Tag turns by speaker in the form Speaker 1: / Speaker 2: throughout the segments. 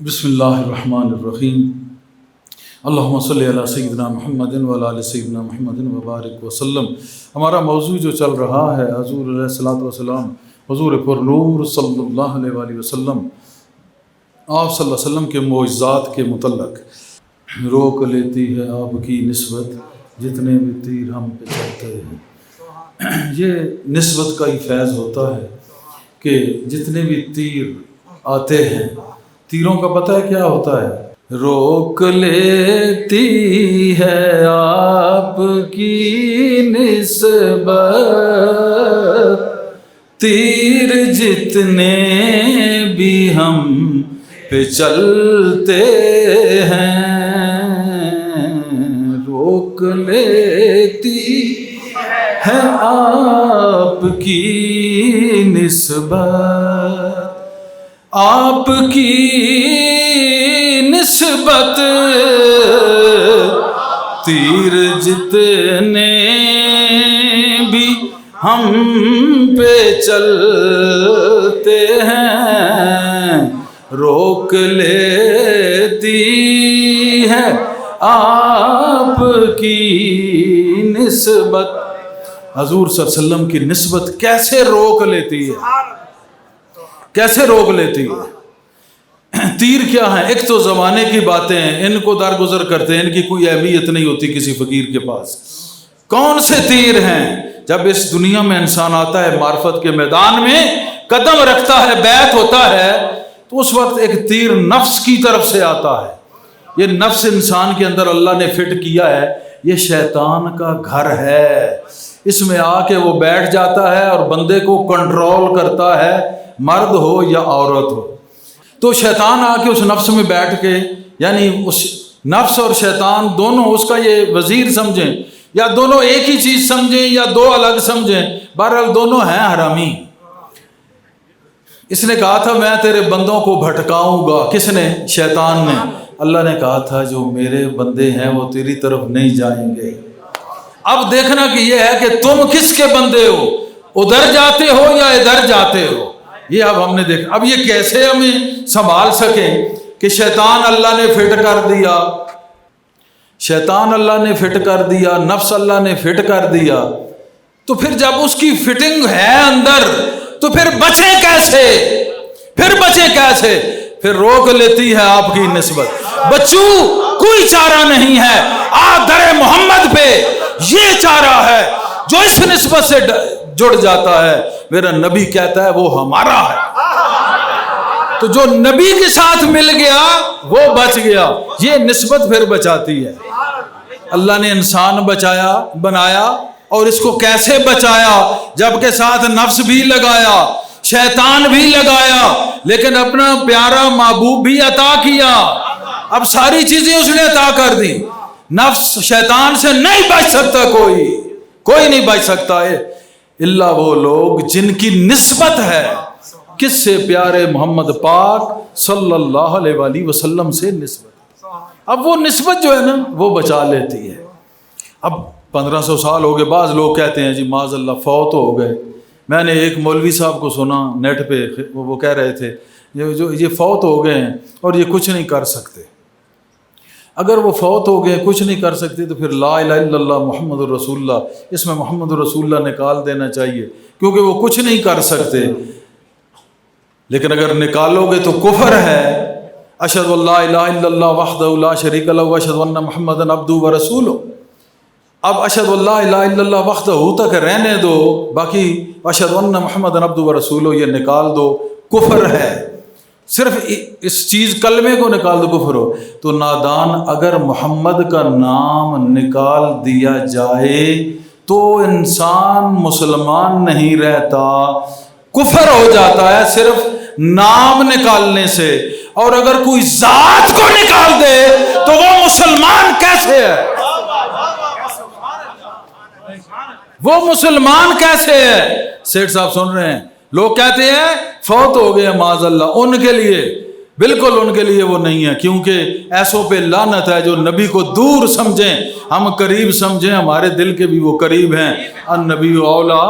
Speaker 1: بسم اللہ الرحمن الرحیم اللہم صلی علی سیدنا محمد وعلی آل سیدنا محمد وبارک وسلم۔ ہمارا موضوع جو چل رہا ہے حضور علیہ الصلوۃ والسلام، حضور پر نور صلی اللہ علیہ وآلہ وسلم، آپ صلی اللہ علیہ وسلم کے معجزات کے متعلق۔ روک لیتی ہے آپ کی نسبت جتنے بھی تیر ہم پہ چلتے ہیں۔ یہ نسبت کا ہی فیض ہوتا ہے کہ جتنے بھی تیر آتے ہیں، تیروں کا پتہ ہے کیا ہوتا ہے؟ روک لیتی ہے آپ کی نسبت تیر جتنے بھی ہم پہ چلتے ہیں، روک لیتی ہے آپ کی نسبت، آپ کی نسبت تیر جتنے بھی ہم پہ چلتے ہیں، روک لیتی ہے آپ کی نسبت۔ حضور صلی اللہ علیہ وسلم کی نسبت کیسے روک لیتی ہے؟ کیسے روک لیتی ہے؟ تیر کیا ہیں؟ ایک تو زمانے کی باتیں ہیں، ان کو درگزر کرتے ہیں، ان کی کوئی اہمیت نہیں ہوتی کسی فقیر کے پاس۔ کون سے تیر ہیں؟ جب اس دنیا میں انسان آتا ہے، معرفت کے میدان میں قدم رکھتا ہے، بیعت ہوتا ہے، تو اس وقت ایک تیر نفس کی طرف سے آتا ہے۔ یہ نفس انسان کے اندر اللہ نے فٹ کیا ہے، یہ شیطان کا گھر ہے، اس میں آ کے وہ بیٹھ جاتا ہے اور بندے کو کنٹرول کرتا ہے، مرد ہو یا عورت ہو۔ تو شیطان آ کے اس نفس میں بیٹھ کے، یعنی اس نفس اور شیطان دونوں اس کا یہ وزیر سمجھیں، یا دونوں ایک ہی چیز سمجھیں یا دو الگ سمجھیں، بہرحال دونوں ہیں حرامی۔ اس نے کہا تھا میں تیرے بندوں کو بھٹکاؤں گا، کس نے؟ شیطان نے۔ اللہ نے کہا تھا جو میرے بندے ہیں وہ تیری طرف نہیں جائیں گے۔ اب دیکھنا کہ یہ ہے کہ تم کس کے بندے ہو، ادھر جاتے ہو یا ادھر جاتے ہو، یہ اب ہم نے دیکھا۔ اب یہ کیسے ہمیں سنبھال سکیں کہ شیطان اللہ نے فٹ کر دیا، شیطان اللہ نے فٹ کر دیا، نفس اللہ نے فٹ کر دیا، تو پھر جب اس کی فٹنگ ہے اندر تو پھر بچیں کیسے؟ پھر روک لیتی ہے آپ کی نسبت۔ بچو کوئی چارہ نہیں ہے، آ در محمد پہ یہ چارہ ہے، جو اس نسبت سے جڑ جاتا ہے میرا نبی کہتا ہے وہ ہمارا ہے۔ تو جو نبی کے ساتھ مل گیا وہ بچ گیا، یہ نسبت پھر بچاتی ہے۔ اللہ نے انسان بنایا اور اس کو کیسے بچایا؟ جبکہ ساتھ نفس بھی لگایا، شیطان بھی لگایا، لیکن اپنا پیارا محبوب بھی عطا کیا۔ اب ساری چیزیں اس نے عطا کر دی۔ نفس شیطان سے نہیں بچ سکتا، کوئی نہیں بچ سکتا ہے الا وہ لوگ جن کی نسبت ہے کس سے؟ پیارے محمد پاک صلی اللہ علیہ وآلہ وسلم سے نسبت۔ اب وہ نسبت جو ہے نا وہ بچا لیتی ہے۔ اب 1500 سال ہو گئے، بعض لوگ کہتے ہیں جی معاذ اللہ فوت ہو گئے۔ میں نے ایک مولوی صاحب کو سنا نیٹ پہ، وہ کہہ رہے تھے یہ فوت ہو گئے ہیں اور یہ کچھ نہیں کر سکتے۔ اگر وہ فوت ہو گئے کچھ نہیں کر سکتے تو پھر لا الہ الا اللہ محمد الرسول اللہ، اس میں محمد الرسول اللہ نکال دینا چاہیے، کیونکہ وہ کچھ نہیں کر سکتے۔ لیکن اگر نکالو گے تو کفر ہے۔ اشہد ان لا الہ الا اللہ وحدہ لا شریک لہ واشہد ان محمدا عبدہ ورسولہ۔ اب اشہد ان لا الہ الا اللہ وحدہ تک رہنے دو، باقی اشہد ان محمدا عبدہ ورسولہ یہ نکال دو، کفر ہے۔ صرف اس چیز کلمے کو نکال دو، کفر ہو۔ تو نادان اگر محمد کا نام نکال دیا جائے تو انسان مسلمان نہیں رہتا، کفر ہو جاتا ہے صرف نام نکالنے سے۔ اور اگر کوئی ذات کو نکال دے تو وہ مسلمان کیسے ہے؟ وہ مسلمان کیسے ہے؟ سیٹھ صاحب سن رہے ہیں، لوگ کہتے ہیں فوت ہو گئے معاذ اللہ، ان کے لیے بالکل ان کے لیے وہ نہیں ہے، کیونکہ ایسوں پہ لعنت ہے جو نبی کو دور سمجھیں، ہم قریب سمجھیں، ہمارے دل کے بھی وہ قریب ہیں۔ النبی اولا،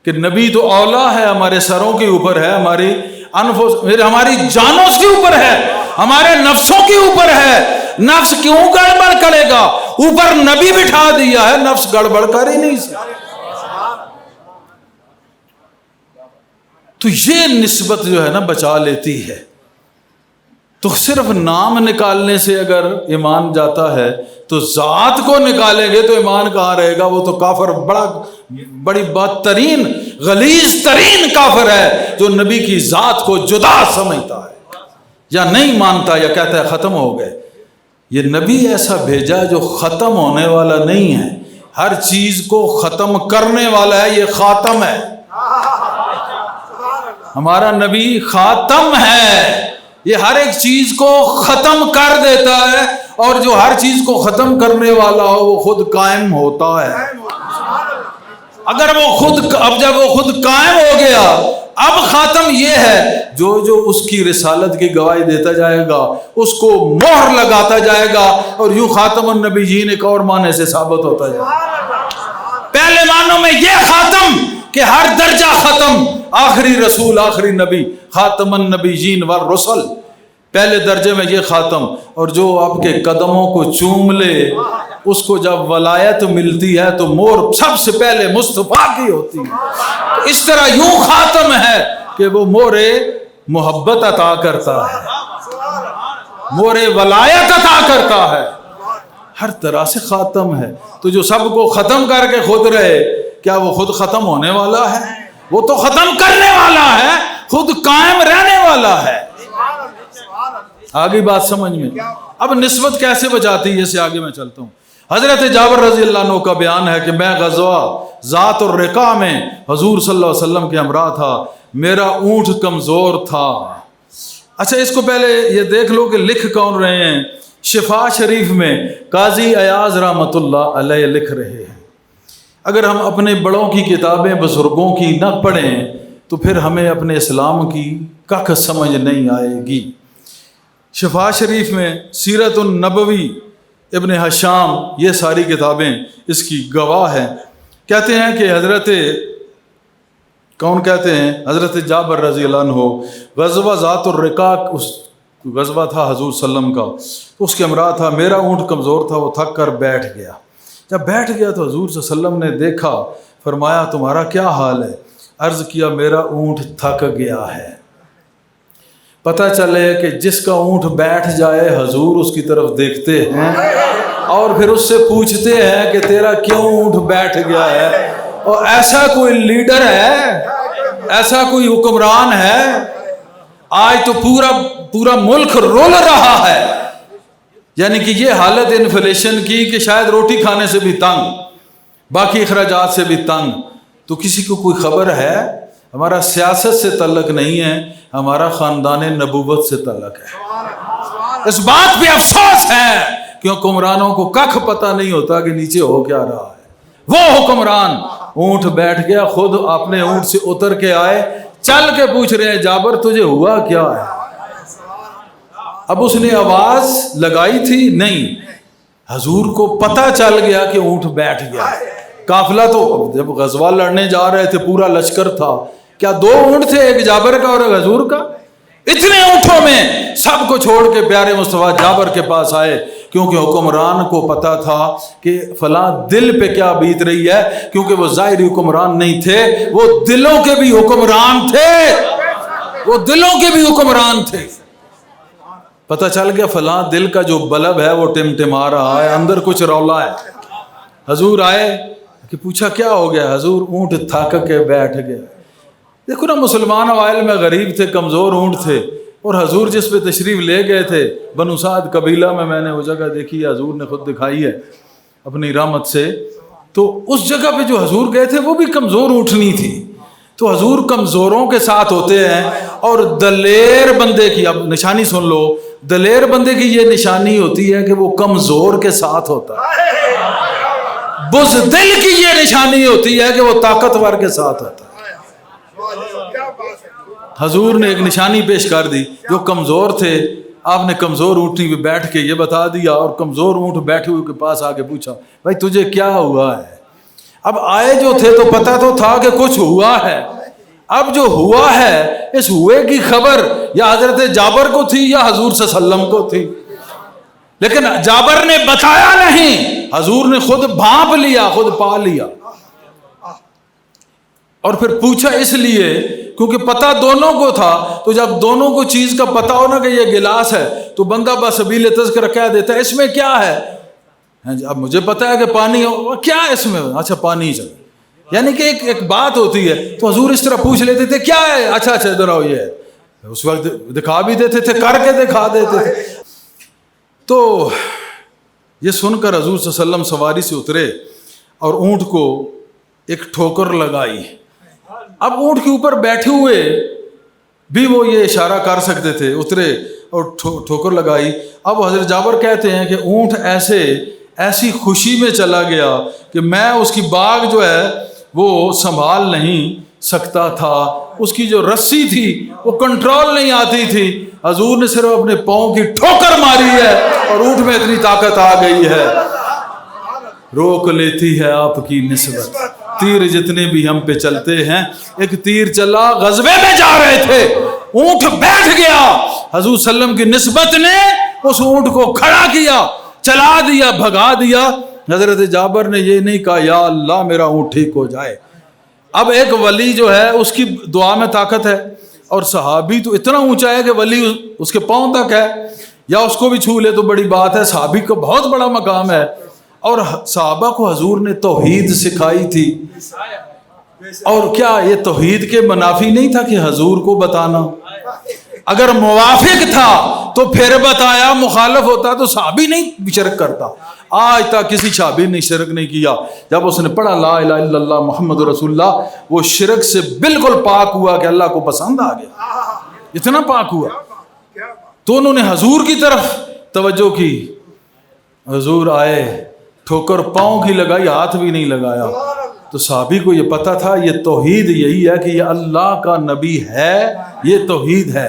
Speaker 1: کہ نبی تو اولا ہے، ہمارے سروں کے اوپر ہے، ہماری پھر ہماری جانوں کے اوپر ہے، ہمارے نفسوں کے اوپر ہے. نفس کیوں گڑبڑ کرے گا؟ اوپر نبی بٹھا دیا ہے، نفس گڑبڑ کر ہی نہیں سکتا. تو یہ نسبت جو ہے نا بچا لیتی ہے. تو صرف نام نکالنے سے اگر ایمان جاتا ہے تو ذات کو نکالیں گے تو ایمان کہاں رہے گا؟ وہ تو کافر، بڑی بدترین غلیظ ترین کافر ہے جو نبی کی ذات کو جدا سمجھتا ہے یا نہیں مانتا یا کہتا ہے ختم ہو گئے. یہ نبی ایسا بھیجا جو ختم ہونے والا نہیں ہے، ہر چیز کو ختم کرنے والا ہے. یہ خاتم ہے، ہمارا نبی خاتم ہے. یہ ہر ایک چیز کو ختم کر دیتا ہے، اور جو ہر چیز کو ختم کرنے والا ہو وہ خود قائم ہوتا ہے. اگر اب جب وہ خود قائم ہو گیا، اب خاتم یہ ہے جو اس کی رسالت کی گواہی دیتا جائے گا اس کو مہر لگاتا جائے گا، اور یوں خاتم النبیین ایک اور معنی سے ثابت ہوتا جائے گا. پہلے معنوں میں یہ خاتم کہ ہر درجہ ختم، آخری رسول، آخری نبی، خاتم النبیین والرسل، پہلے درجے میں یہ خاتم. اور جو آپ کے قدموں کو چوم لے اس کو جب ولایت ملتی ہے تو مور سب سے پہلے مصطفیٰ کی ہوتی ہے. اس طرح یوں خاتم ہے کہ وہ مور محبت عطا کرتا ہے، مور ولایت عطا کرتا ہے، ہر طرح سے خاتم ہے. تو جو سب کو ختم کر کے خود رہے، کیا وہ خود ختم ہونے والا ہے؟ وہ تو ختم کرنے والا ہے، خود قائم رہنے والا ہے. آگے بات سمجھ میں. اب نسبت کیسے بچاتی ہے، اس سے آگے میں چلتا ہوں. حضرت جابر رضی اللہ عنہ کا بیان ہے کہ میں غزوہ ذات الرقاع میں حضور صلی اللہ علیہ وسلم کے ہمراہ تھا، میرا اونٹ کمزور تھا. اچھا اس کو پہلے یہ دیکھ لو کہ لکھ کون رہے ہیں. شفا شریف میں قاضی ایاز رحمۃ اللہ علیہ لکھ رہے ہیں. اگر ہم اپنے بڑوں کی کتابیں بزرگوں کی نہ پڑھیں تو پھر ہمیں اپنے اسلام کی ککھ سمجھ نہیں آئے گی. شفا شریف میں سیرت النبوی، ابن حشام، یہ ساری کتابیں اس کی گواہ ہیں. کہتے ہیں کہ حضرت جابر رضی اللہ عنہ غزوہ ذات الرقاع، اس غزوہ تھا حضور صلی اللہ علیہ وسلم کا، اس کے ہمراہ تھا. میرا اونٹ کمزور تھا، وہ تھک کر بیٹھ گیا. جب بیٹھ گیا تو حضور صلی اللہ علیہ وسلم نے دیکھا، فرمایا تمہارا کیا حال ہے؟ عرض کیا میرا اونٹ تھک گیا ہے. پتہ چلے کہ جس کا اونٹ بیٹھ جائے حضور اس کی طرف دیکھتے ہیں اور پھر اس سے پوچھتے ہیں کہ تیرا کیوں اونٹ بیٹھ گیا ہے. اور ایسا کوئی لیڈر ہے، ایسا کوئی حکمران ہے، آج تو پورا ملک رول رہا ہے. یعنی کہ یہ حالت انفلیشن کی کہ شاید روٹی کھانے سے بھی تنگ، باقی اخراجات سے بھی تنگ. تو کسی کو کوئی خبر ہے؟ ہمارا سیاست سے تعلق نہیں ہے، ہمارا خاندان نبوت سے تعلق ہے. اس بات پہ افسوس ہے کہ حکمرانوں کو ککھ پتہ نہیں ہوتا کہ نیچے ہو کیا رہا ہے. وہ حکمران اونٹ بیٹھ گیا، خود اپنے اونٹ سے اتر کے آئے، چل کے پوچھ رہے ہیں جابر تجھے ہوا کیا ہے؟ اب اس نے آواز لگائی تھی نہیں، حضور کو پتہ چل گیا کہ اونٹ بیٹھ گیا. قافلہ تو جب غزوہ لڑنے جا رہے تھے پورا لشکر تھا، کیا 2 اونٹ تھے، ایک جابر کا اور ایک حضور کا؟ اتنے اونٹوں میں سب کو چھوڑ کے پیارے مصطفیٰ جابر کے پاس آئے، کیونکہ حکمران کو پتا تھا کہ فلاں دل پہ کیا بیت رہی ہے. کیونکہ وہ ظاہری حکمران نہیں تھے، وہ دلوں کے بھی حکمران تھے، وہ دلوں کے بھی حکمران تھے. پتہ چل گیا فلاں دل کا جو بلب ہے وہ ٹمٹما رہا ہے، اندر کچھ رولا ہے. حضور آئے کہ پوچھا کیا ہو گیا؟ حضور اونٹ تھک کے بیٹھ گیا. دیکھو نا، مسلمان اوائل میں غریب تھے، کمزور اونٹ تھے، اور حضور جس پہ تشریف لے گئے تھے بنو سعد قبیلہ میں نے وہ جگہ دیکھی ہے، حضور نے خود دکھائی ہے اپنی رحمت سے. تو اس جگہ پہ جو حضور گئے تھے وہ بھی کمزور اونٹنی تھی. تو حضور کمزوروں کے ساتھ ہوتے ہیں، اور دلیر بندے کی، اب نشانی سن لو، دلیر بندے کی یہ نشانی ہوتی ہے کہ وہ کمزور کے ساتھ ہوتا ہے. بزدل کی یہ نشانی ہوتی ہے کہ وہ طاقتور کے ساتھ ہوتا ہے. حضور نے ایک نشانی پیش کر دی. جو کمزور تھے آپ نے کمزور اونٹنی پہ بیٹھ کے یہ بتا دیا، اور کمزور اونٹ بیٹھے ہوئے کے پاس آ کے پوچھا بھائی تجھے کیا ہوا ہے؟ اب آئے جو تھے تو پتہ تو تھا کہ کچھ ہوا ہے. اب جو ہوا ہے اس ہوئے کی خبر یا حضرت جابر کو تھی یا حضور صلی اللہ علیہ وسلم کو تھی، لیکن جابر نے بتایا نہیں، حضور نے خود بھانپ لیا، خود پا لیا، اور پھر پوچھا اس لیے کیونکہ پتہ دونوں کو تھا۔ تو جب دونوں کو چیز کا پتہ ہو نا کہ یہ گلاس ہے تو بندہ بسبیل تذکرہ کہہ دیتا ہے اس میں کیا ہے، اب مجھے پتہ ہے کہ پانی ہو، کیا ہے اس میں، اچھا پانی چل، یعنی کہ ایک بات ہوتی ہے۔ تو حضور اس طرح پوچھ لیتے تھے کیا ہے، اچھا ادھر آؤ، یہ ہے، اس وقت دکھا بھی دیتے تھے، کر کے دکھا دیتے تھے۔ تو یہ سن کر حضور صلی اللہ علیہ وسلم سواری سے اترے اور اونٹ کو ایک ٹھوکر لگائی۔ اب اونٹ کے اوپر بیٹھے ہوئے بھی وہ یہ اشارہ کر سکتے تھے، اترے اور ٹھوکر لگائی۔ اب حضرت جابر کہتے ہیں کہ اونٹ ایسی خوشی میں چلا گیا کہ میں اس کی باگ جو ہے وہ سنبھال نہیں سکتا تھا، اس کی جو رسی تھی وہ کنٹرول نہیں آتی تھی۔ حضور نے صرف اپنے پاؤں کی ٹھوکر ماری ہے اور اونٹ میں اتنی طاقت آ گئی ہے، روک لیتی ہے آپ کی نسبت۔ تیر جتنے بھی ہم پہ چلتے ہیں، ایک تیر چلا، غزوے میں جا رہے تھے، اونٹ بیٹھ گیا، حضور صلی اللہ علیہ وسلم کی نسبت نے اس اونٹ کو کھڑا کیا، چلا دیا، بھگا دیا۔ حضرت جابر نے یہ نہیں کہا یا اللہ میرا اونٹ ٹھیک ہو جائے۔ اب ایک ولی جو ہے اس کی دعا میں طاقت ہے، اور صحابی تو اتنا اونچا ہے کہ ولی اس کے پاؤں تک ہے، یا اس کو بھی چھو لے تو بڑی بات ہے، صحابی کا بہت بڑا مقام ہے۔ اور صحابہ کو حضور نے توحید سکھائی تھی، اور کیا یہ توحید کے منافی نہیں تھا کہ حضور کو بتانا؟ اگر موافق تھا تو پھر بتایا، مخالف ہوتا تو صحابی نہیں شرک کرتا۔ آج تک کسی صحابی نے شرک نہیں کیا، جب اس نے پڑھا لا الہ الا اللہ محمد رسول اللہ، وہ شرک سے بالکل پاک ہوا کہ اللہ کو پسند آ گیا، اتنا پاک ہوا۔ تو انہوں نے حضور کی طرف توجہ کی، حضور آئے، ٹھوکر پاؤں کی لگائی، ہاتھ بھی نہیں لگایا۔ تو صحابی کو یہ پتا تھا یہ توحید یہی ہے کہ یہ اللہ کا نبی ہے، یہ توحید ہے۔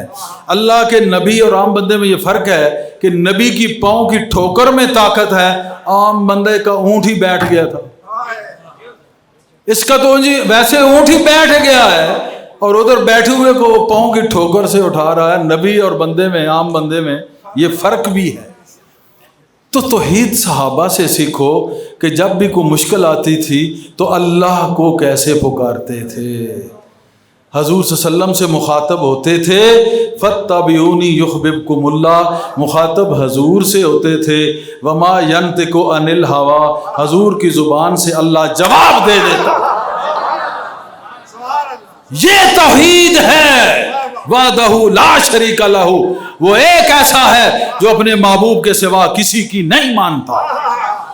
Speaker 1: اللہ کے نبی اور عام بندے میں یہ فرق ہے کہ نبی کی پاؤں کی ٹھوکر میں طاقت ہے، عام بندے کا اونٹ ہی بیٹھ گیا تھا۔ اس کا تو جی ویسے اونٹ ہی بیٹھ گیا ہے، اور ادھر بیٹھے ہوئے کو وہ پاؤں کی ٹھوکر سے اٹھا رہا ہے۔ نبی اور بندے میں، عام بندے میں یہ فرق بھی ہے۔ تو توحید صحابہ سے سیکھو کہ جب بھی کوئی مشکل آتی تھی تو اللہ کو کیسے پکارتے تھے۔ حضور صلی اللہ علیہ وسلم سے مخاطب ہوتے تھے، فاتبعونی یحببکم اللہ، مخاطب حضور سے ہوتے تھے، وما ینطق عن الہوی، حضور کی زبان سے اللہ جواب دے دیتا۔ یہ توحید ہے، وحدہ لا شریک لہ، وہ ایک ایسا ہے جو اپنے محبوب کے سوا کسی کی نہیں مانتا۔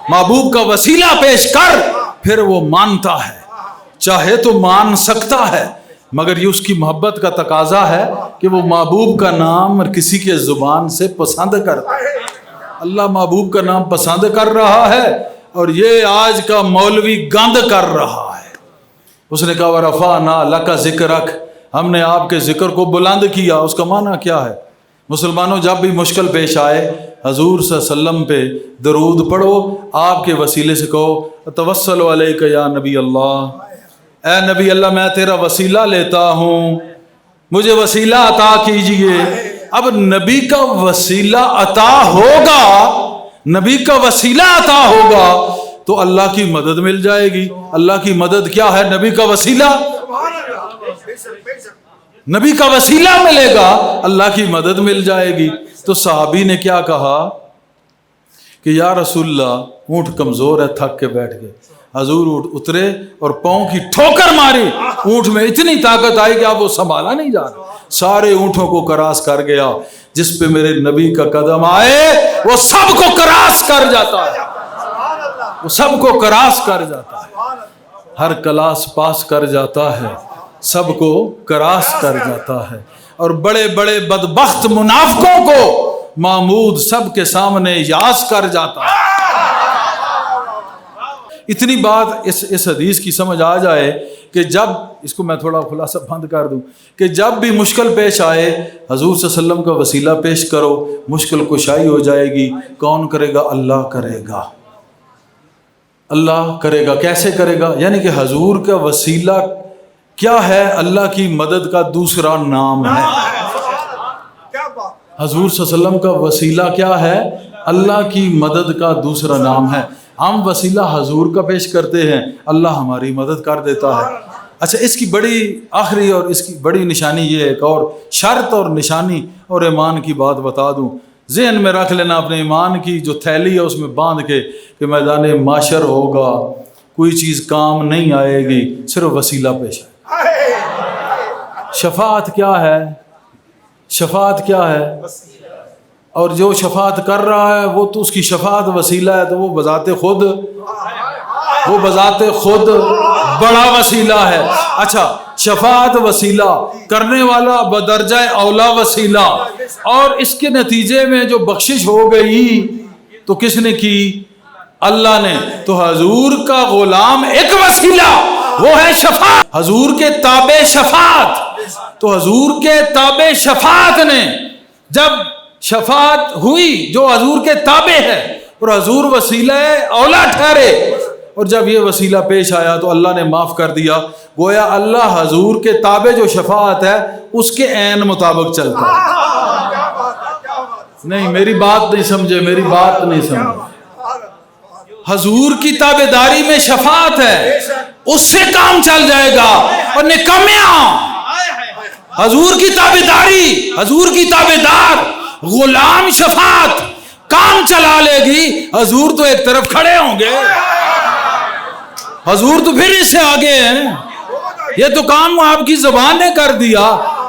Speaker 1: محبوب کا وسیلہ پیش کر پھر وہ مانتا ہے، چاہے تو مان سکتا ہے، مگر یہ اس کی محبت کا تقاضا ہے کہ وہ محبوب کا نام کسی کے زبان سے پسند کرتا ہے۔ اللہ محبوب کا نام پسند کر رہا ہے، اور یہ آج کا مولوی گند کر رہا ہے۔ اس نے کہا وَرَفَعْنَا لَكَ ذِكْرَكَ، ہم نے آپ کے ذکر کو بلند کیا۔ اس کا معنی کیا ہے؟ مسلمانوں جب بھی مشکل پیش آئے حضور صلی اللہ علیہ وسلم پہ درود پڑھو، آپ کے وسیلے سے کہو توسل علیک یا نبی اللہ، اے نبی اللہ میں تیرا وسیلہ لیتا ہوں، مجھے وسیلہ عطا کیجئے۔ اب نبی کا وسیلہ عطا ہوگا، نبی کا وسیلہ عطا ہوگا تو اللہ کی مدد مل جائے گی۔ اللہ کی مدد کیا ہے؟ نبی کا وسیلہ، نبی کا وسیلہ ملے گا، اللہ کی مدد مل جائے گی۔ تو صحابی نے کیا کہا کہ یا رسول اللہ اونٹ کمزور ہے، تھک کے بیٹھ گئے۔ حضور اونٹ اترے اور پاؤں کی ٹھوکر ماری، اونٹ میں اتنی طاقت آئی کہ اب وہ سنبھالا نہیں جا رہا، سارے اونٹوں کو کراس کر گیا۔ جس پہ میرے نبی کا قدم آئے وہ سب کو کراس کر جاتا ہے، وہ سب کو کراس کر جاتا ہے، ہر کلاس پاس کر جاتا ہے، سب کو کراس کر جاتا ہے۔ اور بڑے بڑے بدبخت منافقوں کو محمود سب کے سامنے یاس کر جاتا ہے۔ اتنی بات اس حدیث کی سمجھ آ جائے کہ جب اس کو میں تھوڑا خلاصہ بند کر دوں کہ جب بھی مشکل پیش آئے حضور صلی اللہ علیہ وسلم کا وسیلہ پیش کرو، مشکل کشائی ہو جائے گی۔ کون کرے گا؟ اللہ کرے گا، اللہ کرے گا۔ کیسے کرے گا؟ یعنی کہ حضور کا وسیلہ کیا ہے اللہ کی مدد کا دوسرا نام ہے؟ حضور صلی اللہ علیہ وسلم کا وسیلہ کیا ہے؟ اللہ کی مدد کا دوسرا نام ہے۔ ہم وسیلہ حضور کا پیش کرتے ہیں، اللہ ہماری مدد کر دیتا ہے۔ اچھا، اس کی بڑی آخری اور اس کی بڑی نشانی یہ ہے، ایک اور شرط اور نشانی اور ایمان کی بات بتا دوں، ذہن میں رکھ لینا، اپنے ایمان کی جو تھیلی ہے اس میں باندھ کے کہ میدان معاشر ہوگا، کوئی چیز کام نہیں آئے گی، صرف وسیلہ پیش ہے۔ شفاعت کیا ہے؟ شفاعت کیا ہے؟ اور جو شفاعت کر رہا ہے وہ تو اس کی شفاعت وسیلہ ہے، تو وہ بذات خود بڑا وسیلہ ہے۔ اچھا، شفاعت وسیلہ، کرنے والا بدرجہ اولا وسیلہ، اور اس کے نتیجے میں جو بخشش ہو گئی تو کس نے کی؟ اللہ نے۔ تو حضور کا غلام ایک وسیلہ، وہ ہے شفاعت، حضور کے تابع شفاعت۔ تو حضور کے تابع شفاعت نے جب شفاعت ہوئی جو حضور کے تابع ہے اور حضور وسیلہ اولا ٹھہرے، اور جب یہ وسیلہ پیش آیا تو اللہ نے معاف کر دیا، گویا اللہ حضور کے تابع جو شفاعت ہے اس کے عین مطابق چلتا ہے۔ نہیں، میری بات نہیں سمجھے، میری بات نہیں سمجھے۔ حضور کی تابع داری میں شفاعت ہے، اس سے کام چل جائے گا، اور نکمیاں حضور کی تابع داری، حضور کی تابع دار غلام شفاعت کام چلا لے گی، حضور تو ایک طرف کھڑے ہوں گے، حضور تو پھر اس سے آگے ہیں، یہ تو کام آپ کی زبان نے کر دیا،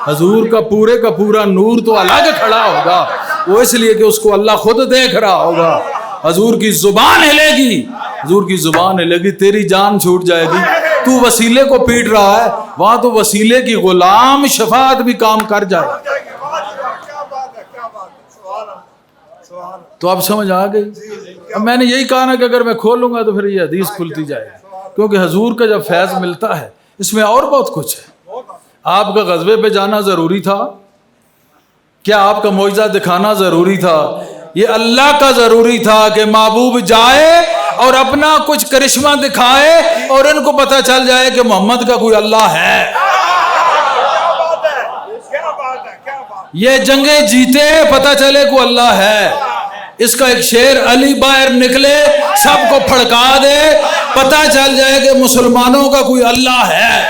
Speaker 1: حضور کا پورا نور تو الگ کھڑا ہوگا، وہ اس لیے کہ اس کو اللہ خود دیکھ رہا ہوگا۔ حضور کی زبان ہلے گی، حضور کی زبان ہلے گی، تیری جان چھوٹ جائے گی، تو وسیلے کو پیٹ رہا ہے، وہاں تو وسیلے کی غلام شفاعت بھی کام کر جائے۔ تو آپ سمجھ آ گئی؟ اب میں نے یہی کہا نا کہ اگر میں کھولوں گا تو پھر یہ حدیث کھلتی جائے گی، کیونکہ حضور کا جب فیض ملتا ہے اس میں اور بہت کچھ ہے۔ آپ کا غزوے پہ جانا ضروری تھا؟ کیا آپ کا معجزہ دکھانا ضروری تھا؟ یہ اللہ کا ضروری تھا کہ محبوب جائے اور اپنا کچھ کرشمہ دکھائے اور ان کو پتہ چل جائے کہ محمد کا کوئی اللہ ہے۔ یہ جنگیں جیتے پتہ چلے کوئی اللہ ہے، اس کا ایک شیر علی باہر نکلے سب کو پھڑکا دے، پتہ چل جائے کہ مسلمانوں کا کوئی اللہ ہے۔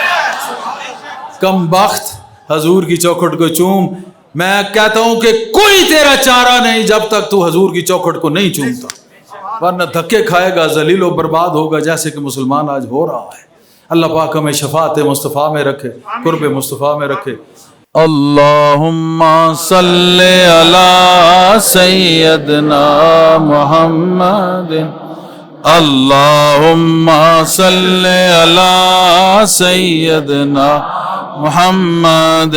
Speaker 1: کم بخت حضور کی چوکھٹ کو چوم، میں کہتا ہوں کہ کوئی تیرا چارہ نہیں جب تک تو حضور کی چوکھٹ کو نہیں چومتا، ورنہ دھکے کھائے گا، ذلیل و برباد ہوگا، جیسے کہ مسلمان آج ہو رہا ہے۔ اللہ پاک ہمیں شفاعت مصطفیٰ میں رکھے، قرب مصطفیٰ میں رکھے۔ اللہم صلی علی سیدنا محمد، اللہم صلی علی سیدنا محمد۔